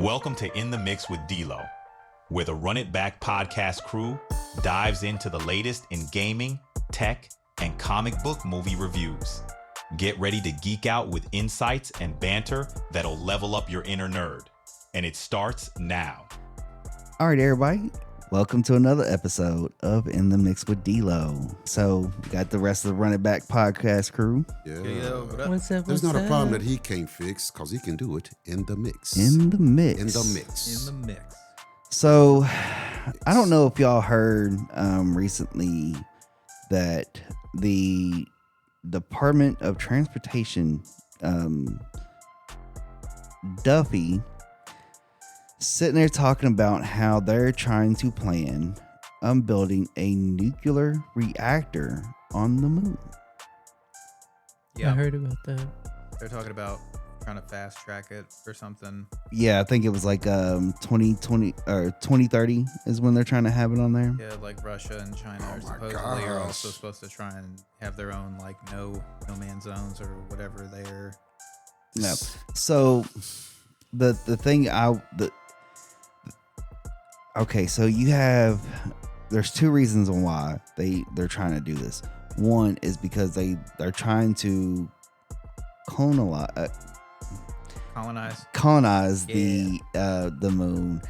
Welcome to In the Mix with D-Lo, where the Run It Back podcast crew dives into the latest in gaming, tech, and comic book movie reviews. Get ready to geek out with insights and banter that'll level up your inner nerd. And it starts now. All right, everybody. Welcome to another episode of In the Mix with D-Lo. So, we got the rest of the Run It Back podcast crew. Yeah. What's up? There's not a problem that he can't fix because he can do it in the mix. In the mix. In the mix. In the mix. So, I don't know if y'all heard recently that the Department of Transportation, Duffy, sitting there talking about how they're trying to plan on building a nuclear reactor on the moon. Yeah, I heard about that. They're talking about trying to fast track it or something. Yeah, I think it was like 2020 or 2030 is when they're trying to have it on there. Yeah, like Russia and China are supposedly are also supposed to try and have their own like no man zones or whatever they're. No. So the thing okay, so there's two reasons on why they're trying to do this. One is because they're trying to colonize the moon,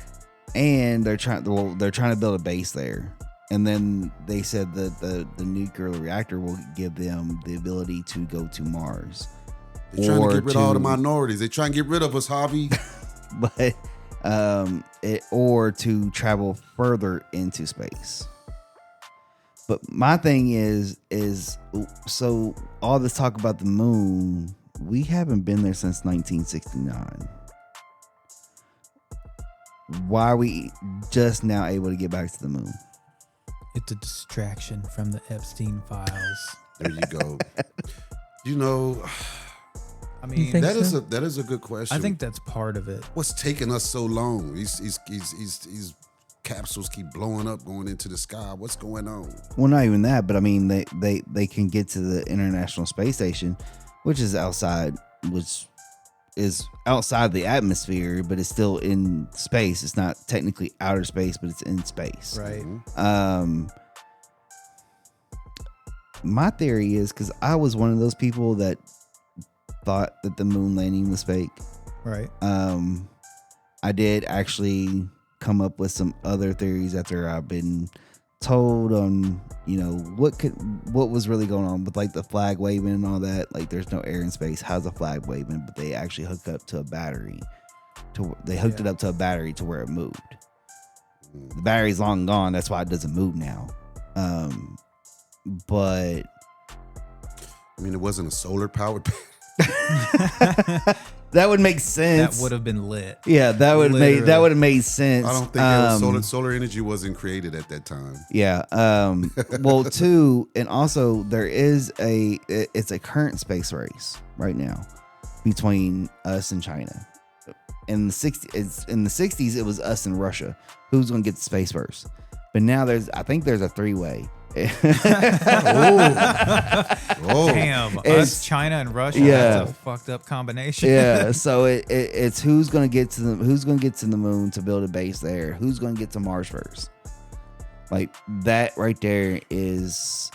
and they're trying to build a base there. And then they said that the nuclear reactor will give them the ability to go to Mars. They're trying to get rid of all the minorities. They're trying to get rid of us, Harvey. But or to travel further into space. But my thing is so all this talk about the moon, we haven't been there since 1969. Why are we just now able to get back to the moon? It's a distraction from the Epstein files. There you go. You know, I mean, that is a good question. I think that's part of it. What's taking us so long? These capsules keep blowing up, going into the sky. What's going on? Well, not even that, but I mean, they can get to the International Space Station, which is outside the atmosphere, but it's still in space. It's not technically outer space, but it's in space. right. Mm-hmm. My theory is, because I was one of those people that thought that the moon landing was fake. Right. I did actually come up with some other theories after I've been told on, what was really going on with like the flag waving and all that. Like, there's no air in space. How's the flag waving? But they actually hooked up to a battery. They hooked it up to a battery to where it moved. The battery's long gone. That's why it doesn't move now. But I mean, it wasn't a solar powered. that would make sense. That would have been lit. Yeah, that would have made sense. I don't think solar energy wasn't created at that time. Yeah. Well, too, and also there is it's a current space race right now between us and China. In the 60s, it was us and Russia. Who's going to get to space first? But now I think there's a three-way. Damn, us, China, and Russia. Yeah. That's a fucked up combination. Yeah, so it's who's gonna get to the moon to build a base there. Who's gonna get to Mars first? Like, that right there is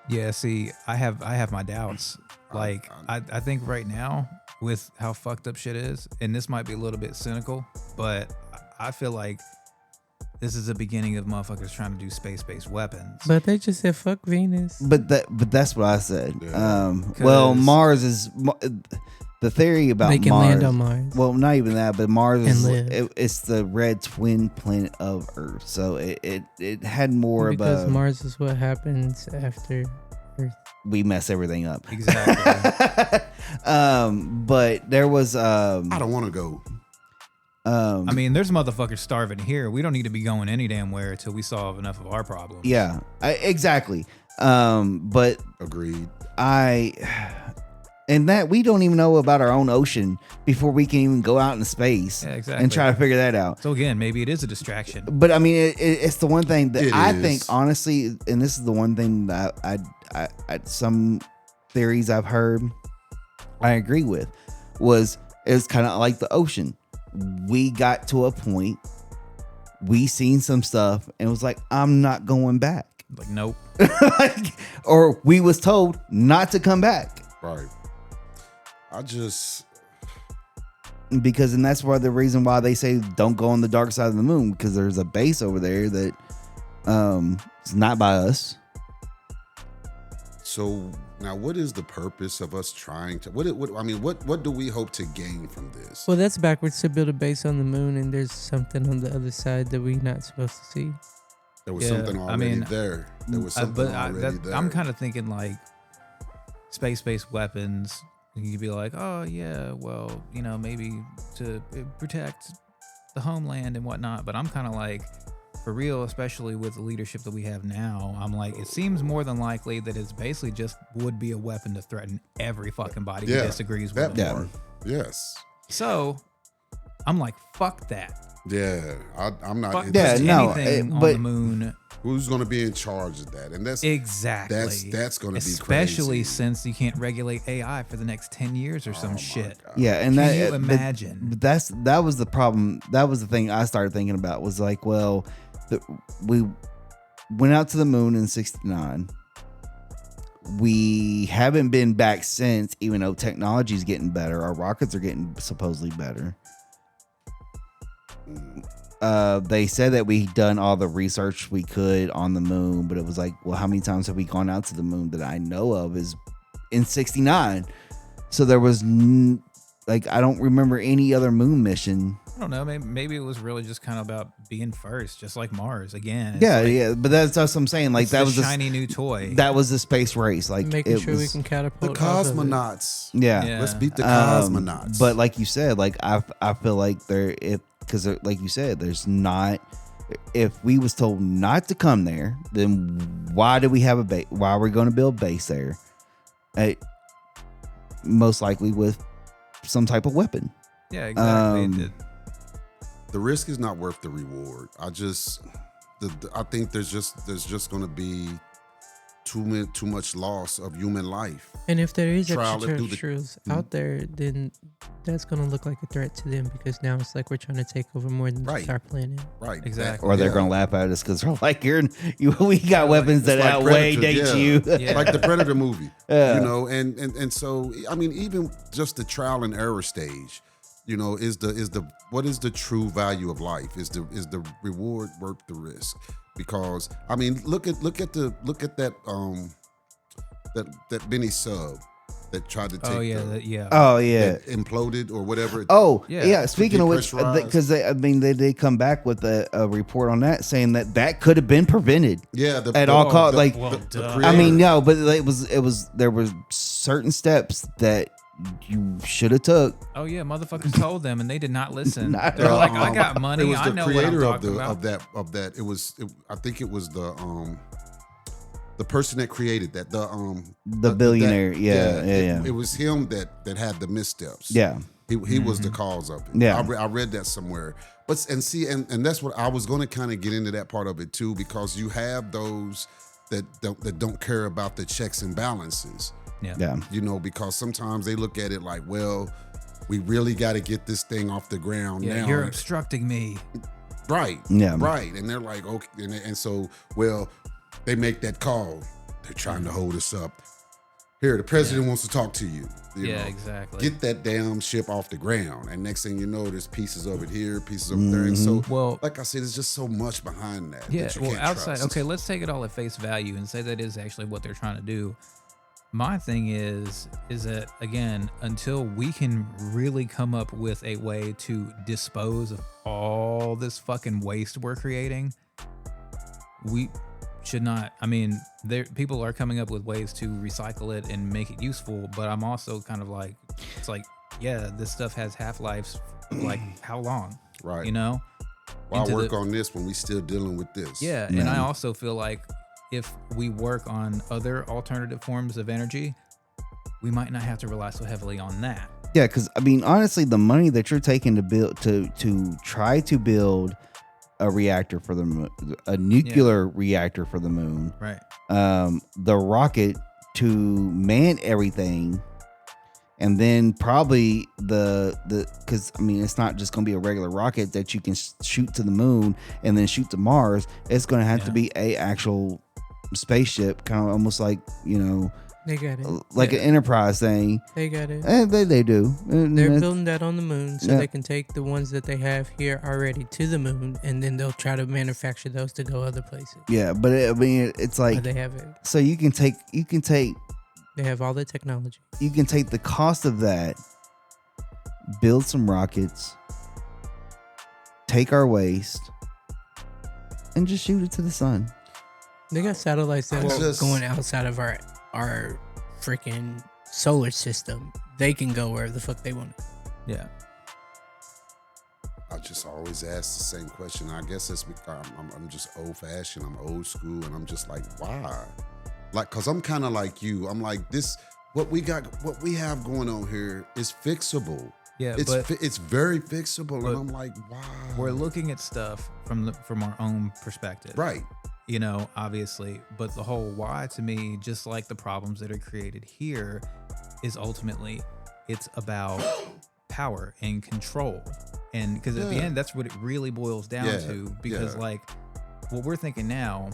Yeah, see, I have my doubts. Like, I think right now, with how fucked up shit is, and this might be a little bit cynical, but I feel like this is the beginning of motherfuckers trying to do space-based weapons. But they just said fuck Venus. But that's what I said. Yeah. Well, Mars is the theory about they can Mars. land on Mars. Well, not even that, but Mars is live. It's the red twin planet of Earth, so it had more because of a, Mars is what happens after Earth. We mess everything up. Exactly. But there was I don't want to go. I mean, there's motherfuckers starving here. We don't need to be going any damn where until we solve enough of our problems. Yeah, exactly. But Agreed. And that we don't even know about our own ocean before we can even go out into space Yeah, exactly. and try to figure that out. So again, maybe it is a distraction. But I mean, it's the one thing that I is. think, honestly, and this is the one thing that I some theories I've heard I agree with, was It's kind of like the ocean. We got to a point, we seen some stuff, and it was like, I'm not going back. Like, nope. Like, or we was told not to come back. Right. Because, and that's why the reason why they say don't go on the dark side of the moon, because there's a base over there that it's not by us. So now, what is the purpose of us trying to? What do we hope to gain from this? Well, that's backwards to build a base on the moon, and there's something on the other side that we're not supposed to see. There was something already there. There was something already there. I'm kind of thinking like space-based weapons. You'd be like, oh yeah, well, you know, maybe to protect the homeland and whatnot. But I'm kind of like, for real, especially with the leadership that we have now, I'm like, it seems more than likely that it's basically just would be a weapon to threaten every fucking body who disagrees with that it. part. Yes. So I'm like, fuck that. Yeah, I'm not. Fuck interested. anything on but- the moon. Who's going to be in charge of that? And that's Exactly. That's going to be especially crazy. since you can't regulate AI for the next 10 years or some shit. Yeah, and Can that you but imagine? that was the problem. That was the thing I started thinking about was like, well, we went out to the moon in '69. We haven't been back since, even though technology's getting better. Our rockets are getting supposedly better. They said that we done all the research we could on the moon, but it was like, well, how many times have we gone out to the moon that I know of is in '69? So there was I don't remember any other moon mission. I don't know. Maybe it was really just kind of about being first, just like Mars again. It's Yeah, like, yeah, but that's what I'm saying. Like it's that the was shiny new toy. that was the space race. Like Making it sure was, we can catapult The off of it. cosmonauts. Yeah. Yeah. Let's beat the cosmonauts. But like you said, like I feel like because like you said, there's not. If we was told not to come there, then why do we have a base? Why are we going to build a base there? Most likely with some type of weapon. Yeah, exactly. the risk is not worth the reward. I think there's just going to be too much loss of human life. And if there is Trial it through the- extraterrestrials out there, then that's going to look like a threat to them because now it's like we're trying to take over more than just our planet. Right. Exactly. Or they're Yeah. going to laugh at us because they're like, we got weapons that It's like outweigh Predator, you. Yeah. Like the Predator movie. Yeah. You know, and so I mean, even just the trial and error stage, you know, what is the true value of life? Is the reward worth the risk? Because I mean, look at that that Benny sub that tried to take Oh yeah, the, Oh yeah. that imploded or whatever. Oh Yeah. yeah. Speaking of which, Depressurized. because they did come back with a report on that saying that could have been prevented. Yeah, At all costs, like, the I mean, creator. no, but it was there were certain steps that you should have took. Oh yeah, motherfuckers told them and they did not listen. Not They're at like, all. I got money. It was I the know what I'm creator talking about. of that. I think it was the person that created that. The billionaire, yeah. It was him that had the missteps. Yeah. He was the cause of it. Yeah. I read that somewhere. But and that's what I was going to kind of get into that part of it too, because you have those that don't care about the checks and balances. Yeah. You know, because sometimes they look at it like, well, we really got to get this thing off the ground Yeah, now. you're obstructing me. Right. Yeah. Right. And they're like, okay. And so, well, they make that call. They're trying to hold us up. Here, the president wants to talk to you. You Yeah, know, exactly. Get that damn ship off the ground. And next thing you know, there's pieces of it here, pieces over there. And so, Well- like I said, there's just so much behind that. Yeah, that you well, can't outside. trust. Okay, let's take it all at face value and say that is actually what they're trying to do. My thing is that again, until we can really come up with a way to dispose of all this fucking waste we're creating, we should not. I mean, people are coming up with ways to recycle it and make it useful, but I'm also kind of like, it's like, yeah, this stuff has half-lives. Like how long? Right. You know. Why into work the- on this when we still dealing with this? Yeah, and I also feel like if we work on other alternative forms of energy, we might not have to rely so heavily on that. Yeah, because I mean, honestly, the money that you're taking to build to try to build a reactor for the moon, a nuclear reactor for the moon, Right. the rocket to man everything, And then probably because I mean, it's not just going to be a regular rocket that you can shoot to the moon and then shoot to Mars. It's going to have to be a actual spaceship, kind of almost like, They got it. like an Enterprise thing. They got it. And they do. And They're building that on the moon so Yeah. they can take the ones that they have here already to the moon, and then they'll try to manufacture those to go other places. Yeah, but it's Where like, they have it. so you can take They have all the technology. you can take the cost of that, build some rockets, take our waste, and just shoot it to the sun. They got satellites that I are just- going outside of our freaking solar system. They can go wherever the fuck they want. Yeah. I just always ask the same question. I guess it's because I'm just old fashioned. I'm old school, and I'm just like, why? Like, cause I'm kind of like you. I'm like, this. What we have going on here is fixable. Yeah, It's very fixable, but and I'm like, wow. we're looking at stuff from our own perspective. Right. Obviously, but the whole why to me, just like the problems that are created here, is ultimately it's about power and control. And because at the end, that's what it really boils down to. Because like what we're thinking now,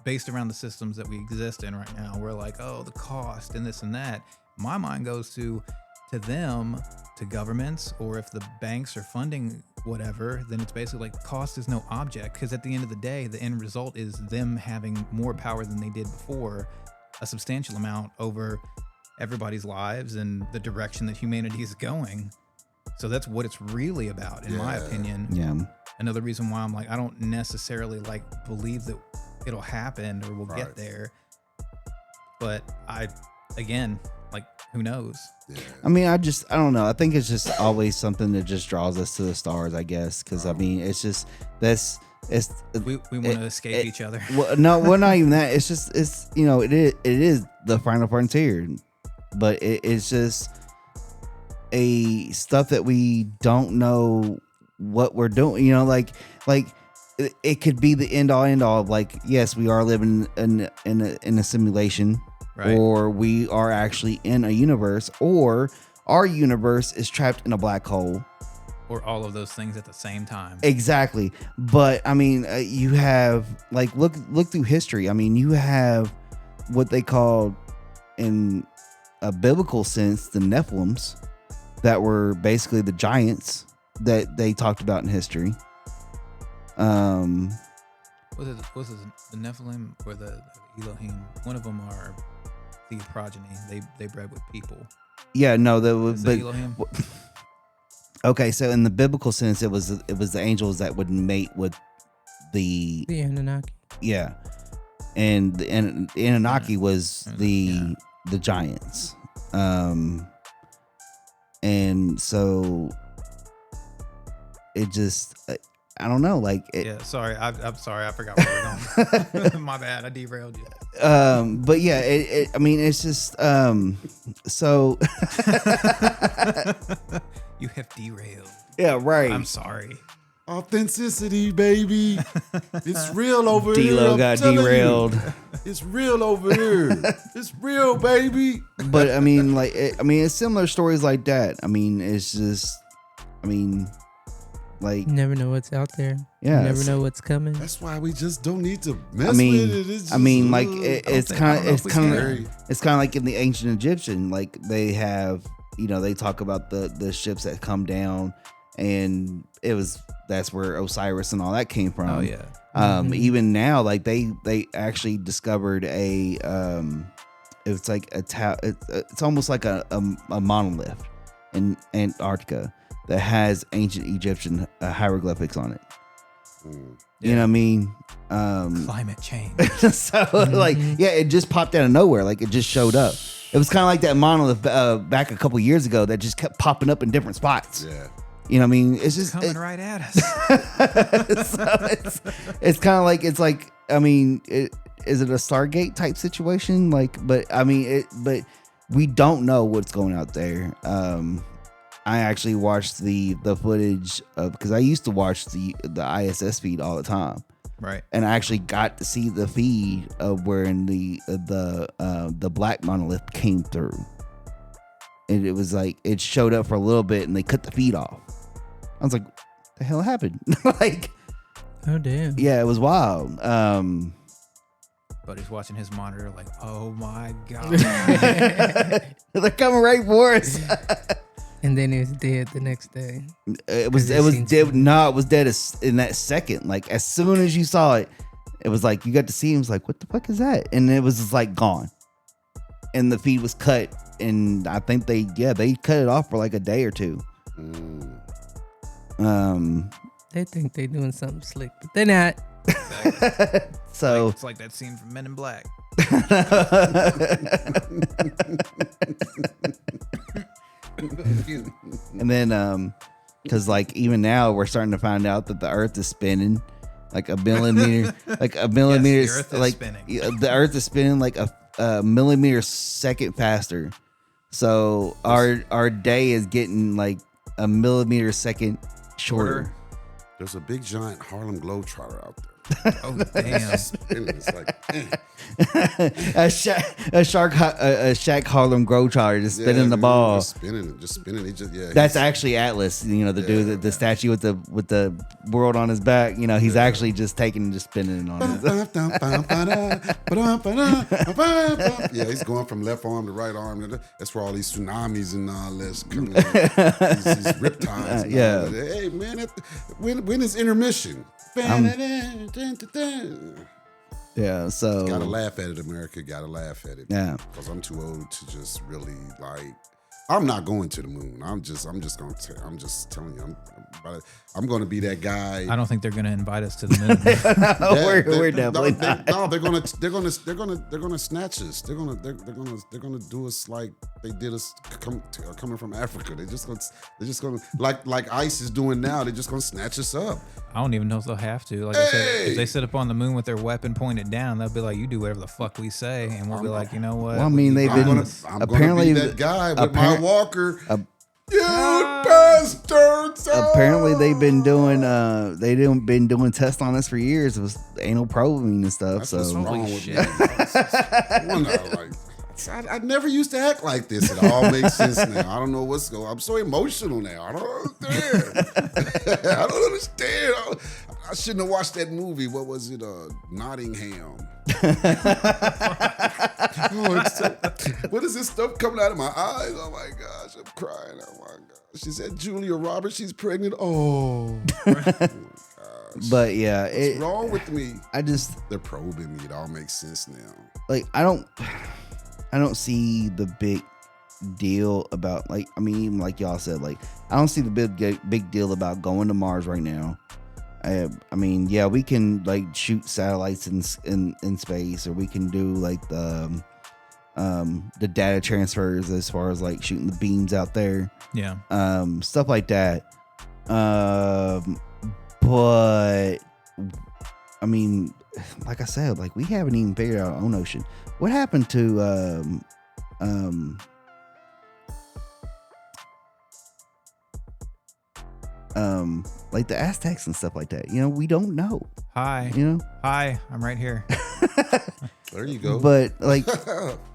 based around the systems that we exist in right now, we're like, oh, the cost and this and that. My mind goes to them, to governments, or if the banks are funding whatever, then it's basically like cost is no object, because at the end of the day, the end result is them having more power than they did before, a substantial amount over everybody's lives and the direction that humanity is going. So that's what it's really about, in my opinion. Yeah. Another reason why I'm like, I don't necessarily believe that it'll happen or we'll Right. get there. But again, who knows? Yeah. I mean, I don't know. I think it's just always something that just draws us to the stars, I guess. Because I mean, it's just We want to escape each other. well, no, well, not even that. It's just it is the final frontier, but it's just a stuff that we don't know what we're doing. Like it could be the end all of like, yes, we are living in a simulation. Right. Or we are actually in a universe, or our universe is trapped in a black hole. Or all of those things at the same time. Exactly. But I mean, you have look through history. I mean, you have what they called, in a biblical sense, the Nephilims, that were basically the giants that they talked about in history. Was it the Nephilim or the Elohim? One of them are the progeny. They bred with people. Yeah, no, Is it Elohim? Okay, so in the biblical sense, it was the angels that would mate with the Anunnaki. yeah, and the Anunnaki was the giants, and so it just I don't know, Sorry, I'm sorry, I forgot where we're going. My bad, I derailed you. But yeah, I mean, it's just so You have derailed. yeah, right. I'm sorry. Authenticity, baby. It's real over here. D-Lo I'm got telling you. derailed. It's real over here. It's real, baby. But I mean, it's similar stories like that. I mean, it's just, You never know what's out there. Yeah, You never it's- know what's coming. That's why we just don't need to mess I mean, with it. It's just, it's kind of scary. it's kind of like in the ancient Egyptian, like they have, they talk about the ships that come down, and that's where Osiris and all that came from. Oh yeah. Even now, like they actually discovered it's like it's almost like a monolith in Antarctica that has ancient Egyptian hieroglyphics on it. You know what I mean? Climate change. So it just popped out of nowhere. Like it just showed up. It was kind of like that monolith back a couple years ago that just kept popping up in different spots. Yeah. You know what I mean? It's just Coming right at us. so it's kind of like, it's like, I mean, is it a Stargate type situation? But we don't know what's going out there. I actually watched the footage because I used to watch the ISS feed all the time. Right. And I actually got to see the feed of where the black monolith came through. and it was like it showed up for a little bit, and they cut the feed off. I was like, "What the hell happened?" Like, oh damn. yeah, it was wild. But he's watching his monitor like, oh my God. They're coming right for us. And then he was dead the next day. It was dead. No, it was dead in that second. Like as soon as you saw it, it was like you got to see him. It was like, what the fuck is that? And it was just like gone. And the feed was cut. And I think they cut it off for like a day or two. They think they doing something slick, but they're not. So it's like that scene from Men in Black. And then because like even now we're starting to find out that the Earth is spinning like a millimeter, like a millimeter. Yes, the Earth is like spinning. The Earth is spinning like a millimeter second faster. So our day is getting like a millimeter second shorter. There's a big giant Harlem Globetrotter out there. Oh damn! It's like a Shaq Harlem Globetrotter just spinning the ball. Just spinning. That's actually Atlas. You know, the dude, the statue with the world on his back. You know, he's actually just taking and just spinning it on it. Yeah, he's going from left arm to right arm. That's where all these tsunamis and all this coming. These riptides. Yeah. Hey man, when is intermission? Yeah, so gotta laugh at it, America. Gotta laugh at it. Yeah, because I'm too old to just really like. I'm not going to the moon. I'm just telling you. I'm going to be that guy. I don't think they're going to invite us to the moon. We're definitely not. No, they're gonna snatch us. They're gonna do us like they did us coming from Africa. They're just gonna like ICE is doing now. They're just gonna snatch us up. I don't even know if they'll have to. Like I said, if they sit up on the moon with their weapon pointed down, they'll be like, "You do whatever the fuck we say," and we'll be like, "You know what?" Well, I mean, they've been apparently that guy with my walker. You bastards! Apparently, they've been doing been doing tests on us for years. It was anal probing and stuff. That's so what's wrong with me. I never used to act like this. It all makes sense now. I don't know what's going on. I'm so emotional now. I don't understand. I don't understand. I shouldn't have watched that movie. What was it? Nottingham. What is this stuff coming out of my eyes? Oh my gosh, I'm crying. Oh my gosh. She said Julia Roberts, she's pregnant. Oh. But yeah, what's wrong with me? They're probing me. It all makes sense now. Like I don't see the big deal about even like y'all said, like I don't see the big deal about going to Mars right now. I mean, yeah, we can like shoot satellites in space, or we can do like the data transfers as far as like shooting the beams out there. Yeah. Stuff like that. But I mean, like I said, like we haven't even figured out our own ocean. What happened to like the Aztecs and stuff like that? You know, we don't know. Hi. You know? Hi, I'm right here. There you go. But like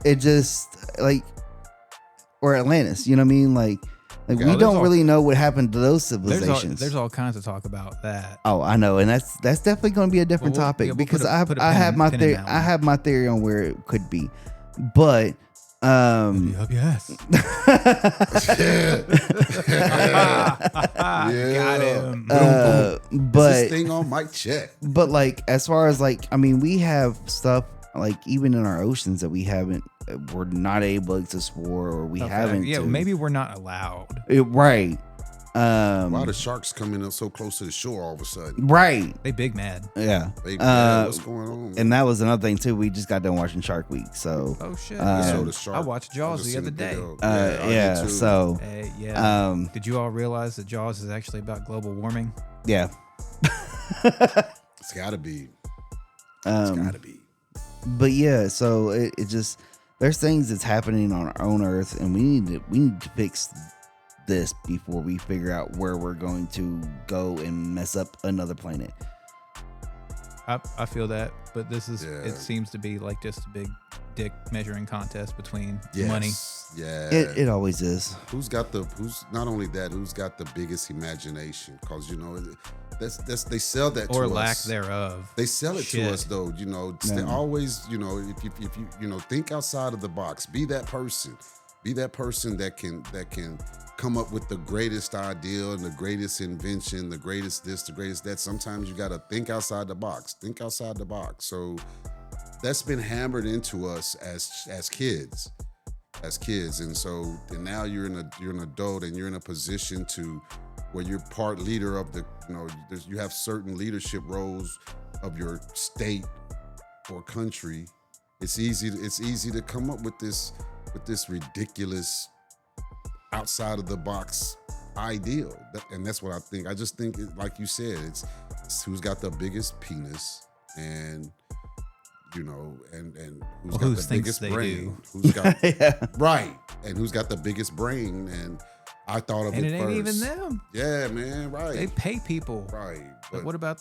it just like, or Atlantis, you know what I mean? Like we don't really know what happened to those civilizations. There's all kinds of talk about that. Oh, I know, and that's definitely going to be a different topic because I have my theory. I have my theory on where it could be, but Up your ass. Got him. But this thing on mic check. But like as far as like, I mean, we have stuff like even in our oceans that we're not able to explore, or we haven't. Yeah, maybe we're not allowed. Right. Why the sharks coming up so close to the shore all of a sudden? Right. They big mad. Yeah. What's going on? And that was another thing too. We just got done watching Shark Week, so. Oh shit! I watched Jaws the other day. So. Did you all realize that Jaws is actually about global warming? Yeah. It's gotta be. It's gotta be. But yeah, so it just there's things that's happening on our own Earth, and we need to fix this before we figure out where we're going to go and mess up another planet. I feel that, but this is it seems to be like just a big dick measuring contest between Yes. money. Yeah. It always is. Who's not only that, who's got the biggest imagination? Because, you know, that's they sell that Or to lack us. thereof. They sell it Shit. to us, though. You know, they always, you know, if you think outside of the box, be that person that can come up with the greatest idea and the greatest invention, the greatest this, the greatest that. Sometimes you got to think outside the box. Think outside the box. So that's been hammered into us as kids. And now you're an adult and you're in a position to where you're part leader of the, you know, you have certain leadership roles of your state or country. It's easy to come up with this ridiculous outside of the box ideal. And that's what I think. I just think, like you said, it's who's got the biggest penis and, you know, and who's got the biggest brain. Who's got right. And who's got the biggest brain. And I thought of And it it ain't first. even them. Yeah, man, right. They pay people. Right. But what about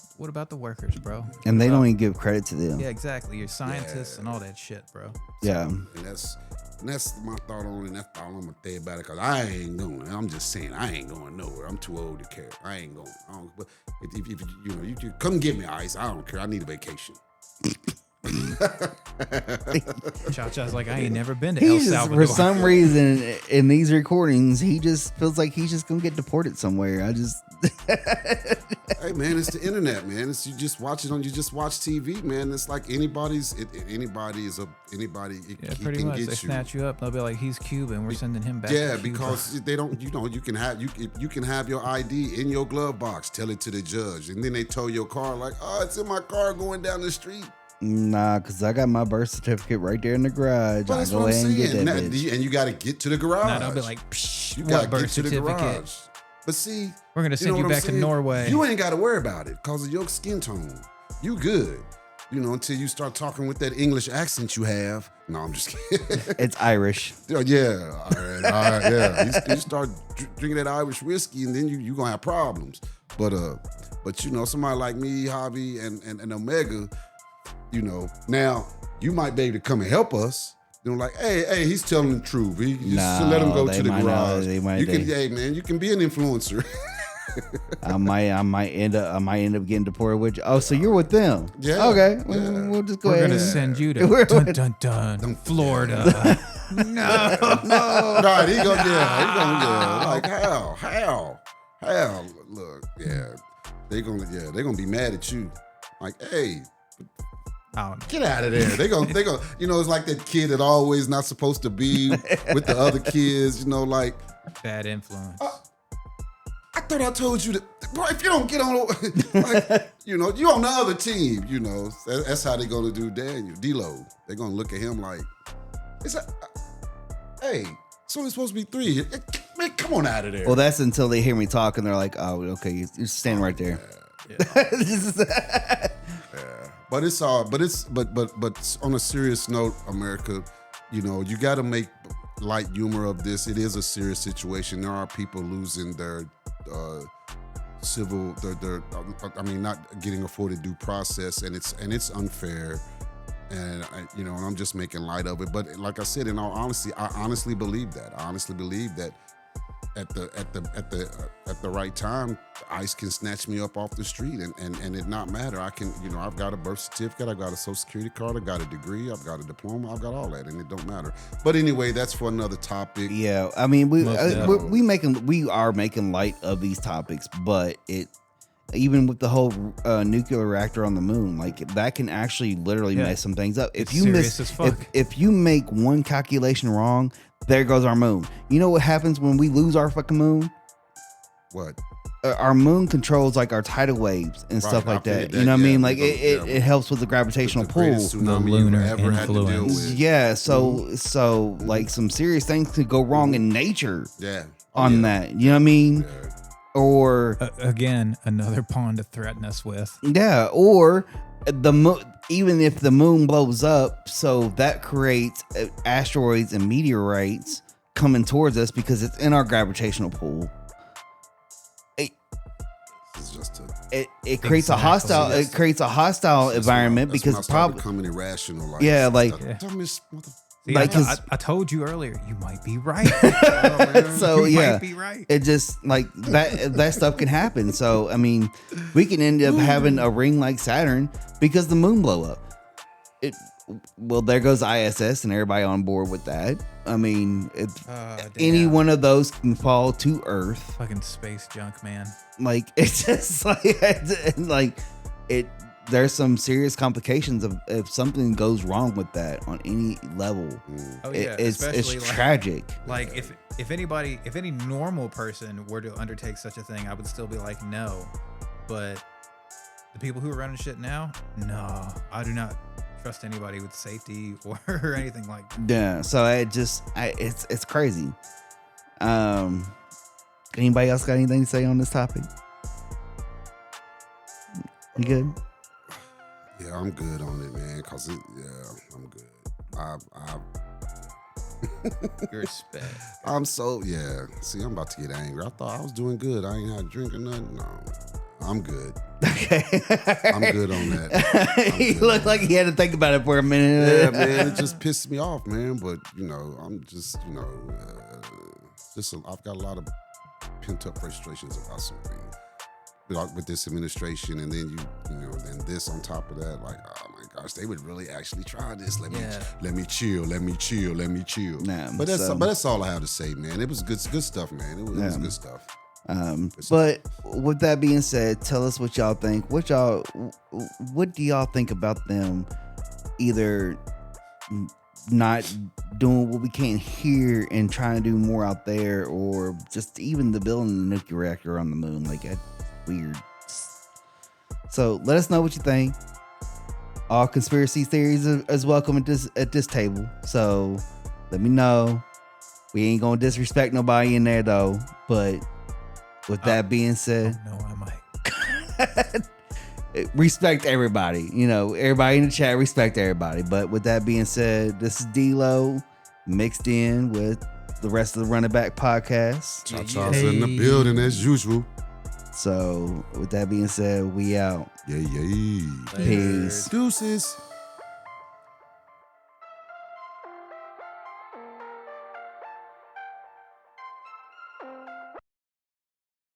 the workers, bro? And they don't even give credit to them. Yeah, exactly. Your scientists and all that shit, bro. Yeah. And that's my thought on it, and that's all I'm gonna say about it, because I ain't going. I'm just saying I ain't going nowhere. I'm too old to care. I ain't going. But if you come get me, Ice. I don't care. I need a vacation. Cha-Cha's like, I ain't never been to He El just, Salvador. for some reason, in these recordings, he just feels like he's just gonna get deported somewhere. Hey man, it's the internet, man. It's you just watch TV, man. It's like anybody. Yeah, He pretty can much. get They you. snatch you up. They'll be like, he's Cuban. We're sending him back. Yeah, to Cuba. because they don't. You know, you can have your ID in your glove box. Tell it to the judge, and then they tow your car like, oh, it's in my car going down the street. Nah, because I got my birth certificate right there in the garage. But I that's go what I'm ahead and get saying. that bitch. And you got to get to the garage. Nah, they'll be like, Psh, you what got to birth get to the certificate? garage. But see, We're gonna send know you what I'm back to saying? Norway. You ain't got to worry about it because of your skin tone. You good. You know, until you start talking with that English accent you have. No, I'm just kidding. It's Irish. Yeah, all right, yeah. You start drinking that Irish whiskey, and then you gonna have problems. But you know, somebody like me, Javi, and Omega, you know, now you might be able to come and help us. You know, like, hey, he's telling the truth. He just let him go to the garage. Hey man, you can be an influencer. I might end up getting deported with you. Oh, so you're with them? Yeah. Okay. Yeah. We'll just go We're ahead. gonna send you to dun, Florida. No. Right, he gonna like how? Look, yeah. They're gonna be mad at you. Like, hey, I don't know. get out of there. They gonna, you know, it's like that kid that always not supposed to be with the other kids, you know, like, Bad influence. I thought I told you that, bro, if you don't get on, like, you know, you on the other team, you know. That's how they gonna do Daniel, D-Lo. They're gonna look at him like, hey, it's only supposed to be 3. Man, come on out of there. Well, that's until they hear me talk and they're like, oh, okay, you're standing right there. But it's all, but on a serious note, America, you know, you got to make light humor of this. It is a serious situation. There are people losing their civil, not getting afforded due process, and it's unfair. And you know, and I'm just making light of it. But like I said, in all honesty, I honestly believe that. I honestly believe that at the right time, ICE can snatch me up off the street and it not matter. I can, you know, I've got a birth certificate, I've got a social security card, I've got a degree, I've got a diploma, I've got all that, and it don't matter. But anyway, that's for another topic. Yeah, I mean, we Most are making light of these topics, but even with the whole nuclear reactor on the moon, like that can actually literally mess some things up. If It's you serious as fuck. if you make one calculation wrong, there goes our moon. You know what happens when we lose our fucking moon? What? Our moon controls like our tidal waves and stuff Right, like I that. figured You know what I that, mean? yeah, Like because, it helps with the gravitational The pull. greatest tsunami The lunar you've ever had to deal influence. with. Yeah, so like some serious things could go wrong in nature Yeah. on that. You know what I mean? Yeah. Or Again, another pawn to threaten us with. yeah, or even if the moon blows up, so that creates asteroids and meteorites coming towards us because it's in our gravitational pull. It's just a it creates a hostile environment That's when I because started probably becoming irrational. Like, Yeah, like- dumbest mother. See, Like, 'cause- I told you earlier, you might be right. so you yeah, might be right. it just like that stuff can happen. So I mean, we can end up having a ring like Saturn because the moon blow up. Well, there goes ISS and everybody on board with that. I mean, any one of those can fall to Earth. Fucking space junk, man. Like it's just like it. There's some serious complications of if something goes wrong with that on any level. Oh yeah, It's especially tragic. Like if any normal person were to undertake such a thing, I would still be like, no. But the people who are running shit now, no, I do not trust anybody with safety or anything like that. Yeah, so it's crazy. Anybody else got anything to say on this topic? You good? Yeah, I'm good on it, man. I'm good. Respect. I'm so See, I'm about to get angry. I thought I was doing good. I ain't had a drink or nothing. No, I'm good. Okay. I'm good on that. He looked like he had to think about it for a minute. Yeah, man, it just pissed me off, man. But I'm just, I've got a lot of pent up frustrations about something. With this administration, and then then this on top of that, like, oh my gosh, they would really actually try this. Let me chill. Nah, but that's all I have to say, man. It was good stuff, man. It was good stuff. But with that being said, tell us what y'all think. What do y'all think about them either not doing what we can't hear and trying to do more out there, or just even the building the nuclear reactor on the moon? Like, that's weird. So let us know what you think. All conspiracy theories is welcome at this table. So let me know. We ain't gonna disrespect nobody in there though. But with that being said, no, I might. respect everybody. Everybody in the chat, respect everybody. But with that being said, this is D-Lo mixed in with the rest of the Run It Back podcast. Cha-Cha's in the building as usual. So with that being said, we out. Yeah. Peace. Deuces.